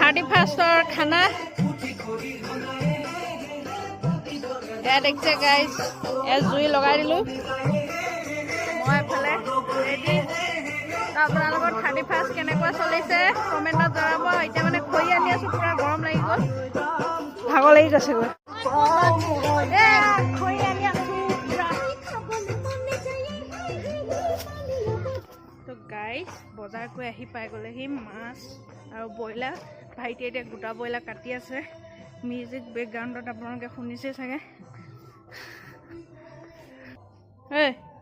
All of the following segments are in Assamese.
31ৰ খানা এয়া দেখিছে গাইজ জুই লগাই দিলোঁ মই এফালে ৰেডি আপোনালোকৰ 31 কেনেকুৱা চলিছে কমেণ্টত জনাব এতিয়া মানে খৰি আনি আছোঁ পুৰা গৰম লাগি গ'ল ভাগৰ লাগি গৈছেগৈ খৰি আনি আছোঁ তো গাইজ বজাৰ কৰি আহি পাই গ'লেহি মাছ আৰু ব্ৰইলাৰ ভাইটিয়ে এতিয়া গোটা ব্ৰইলাৰ কাটি আছে মিউজিক বেকগ্ৰাউণ্ডত আপোনালোকে শুনিছে চাগে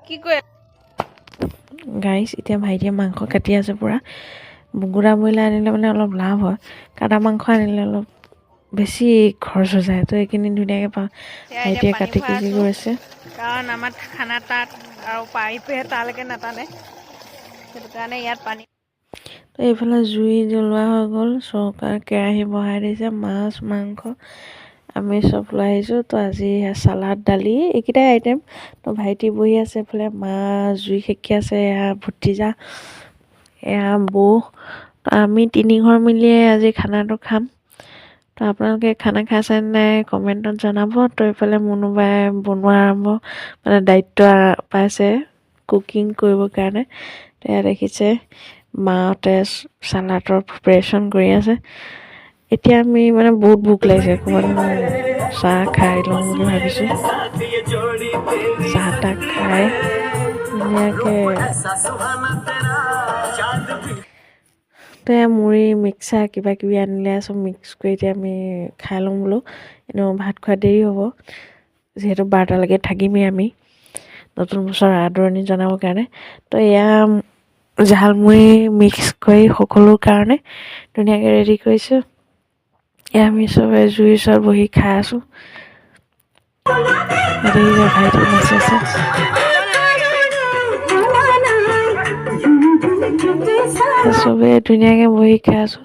কি কৈ গাইজ এতিয়া ভাইটিয়ে মাংস কাটি আছে পুৰা গোটা ব্ৰইলাৰ আনিলে মানে অলপ লাভ হয় কাটা মাংস আনিলে অলপ বেছি খৰচ হৈ যায় তো এইখিনি ধুনীয়াকৈ পাওঁ ভাইটিয়ে কাটি কি কৰিছে কাৰণ আমাৰ খানা তাত আৰু পাইপে তালৈকে নাটানে সেইটো কাৰণে ইয়াত পানী তো এইফালে জুই জ্বলোৱা হৈ গ'ল চৌকাৰ কেৰাহী বহাই দিছে মাছ মাংস আমি চব লৈ আহিছোঁ তো আজি চালাড দালি এইকেইটাই আইটেম তো ভাইটি বহি আছে এইফালে মা জুই সেকি আছে এয়া ভতিজা এয়া বৌ আমি তিনি ঘৰ মিলিয়ে আজি খানাটো খাম তো আপোনালোকে খানা খাইছে নাই কমেণ্টত জনাব তো এইফালে মুনুবাই বনোৱা আৰম্ভ মানে দায়িত্ব পাইছে কুকিং কৰিবৰ কাৰণে তো এয়া দেখিছে মাহঁতে চালাডৰ প্ৰিপাৰেশ্যন কৰি আছে এতিয়া আমি মানে বহুত ভোক লাগিছে অকণমান চাহ খাই লওঁ বুলি ভাবিছোঁ চাহ তাহ খাই ধুনীয়াকৈ তো মুড়ি মিক্সাৰ কিবা কিবি আনিলে চব মিক্স কৰি এতিয়া আমি খাই লওঁ বোলো এনেও ভাত খোৱা দেৰি হ'ব যিহেতু 12টালৈকে থাকিমেই আমি নতুন বছৰ আদৰণি জনাবৰ কাৰণে তো এয়া জালমুড়ি মিক্স কৰি সকলোৰ কাৰণে ধুনীয়াকৈ ৰেডি কৰিছোঁ এয়া আমি চবে জুইৰ ওচৰত বহি খাই আছোঁ ভাইটি নাচি আছে চবে ধুনীয়াকৈ বহি খাই আছোঁ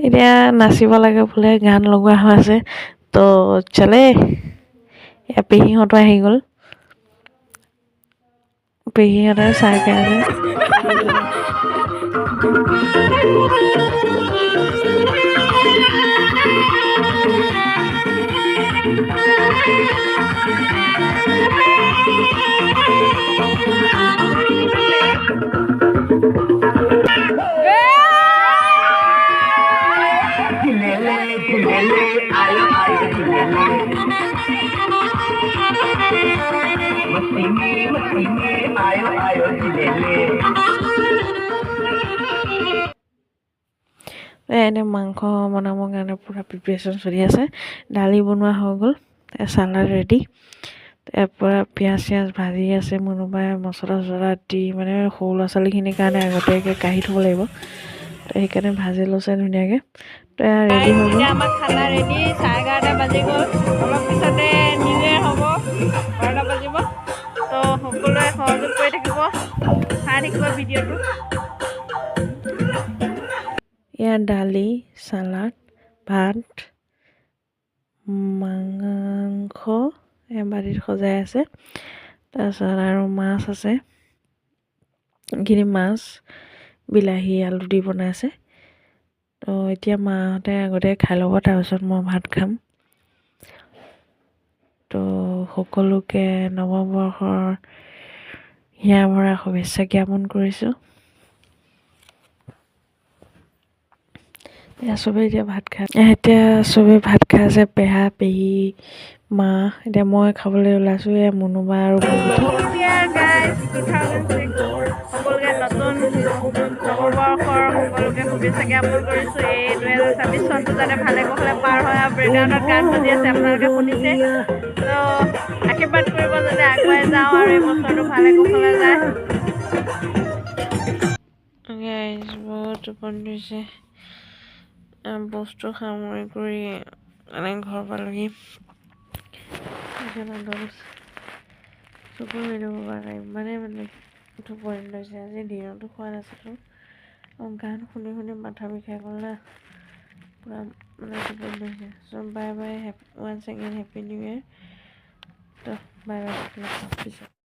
এতিয়া নাচিব লাগে বোলে গান লগোৱা হৈ আছে তো চলে এয়া পেহীহঁতো আহি গ'ল পেহীহঁতে চাহ খাই আছে এনে মাংস বনাবৰ কাৰণে পূৰা প্ৰিপেৰেশ্যন চলি আছে দালি বনোৱা হৈ গ'ল চালাড ৰেডি তাৰপৰা পিঁয়াজ চিয়াজ ভাজি আছে মুনুবাই মছলা চছলা দি মানে সৰু ল'ৰা ছোৱালীখিনিৰ কাৰণে আগতীয়াকৈ কাঢ়ি থ'ব লাগিব তো সেইকাৰণে ভাজি লৈছে ধুনীয়াকৈ তো ৰেডি হৈ গ'ল আমাৰ খানা ৰেডি 11:30 বাজি গ'ল অলপ পিছতে নিউ ইয়েৰ হ'ব 12টা বাজিব তো সকলোৱে সহযোগ কৰি থাকিব চাই থাকিব ভিডিঅ'টো এয়া দালি চালাড ভাত মাংস বাৰীত সজাই আছে তাৰপিছত আৰু মাছ আছে এইখিনি মাছ বিলাহী আলু দি বনাইছে তো এতিয়া মাহঁতে আগতে খাই ল'ব তাৰপিছত মই ভাত খাম তো সকলোকে নৱবৰ্ষৰ হিয়া ভৰা শুভেচ্ছা জ্ঞাপন কৰিছোঁ চবেই এতিয়া ভাত খাই ভাত খাই আছে পেহা পেহী মা এতিয়া মই খাবলৈ ওলাইছোঁ এয়া মুনুবা আৰু সকলোকে নতুন নৱবৰ্ষৰ সকলোকে শুভেচ্ছা জ্ঞাপন কৰিছোঁ এই 2026 চনটো যাতে ভালে কুশলে পাৰ হয় আৰু বেকগ্ৰাউণ্ডত গান বাজি আছে আপোনালোকে শুনিছে তো আশীৰ্বাদ কৰিব যাতে আগুৱাই যাওঁ আৰু এই বছৰটো ভালে কুশলে যায় বহুত টোপনি ধৰিছে বস্তু সামৰি কৰি মানে ঘৰ পালোহি চকু মেলিব পৰা ইমানেই মানে টোপনি লৈছে আজি দিনতো খোৱা নাছিলোঁ গান শুনি শুনি মাথা বিষাই গ'ল না পূৰা মানে টোপনি লৈছে so' bye bye once again happy new year তো বাই বাই পিছত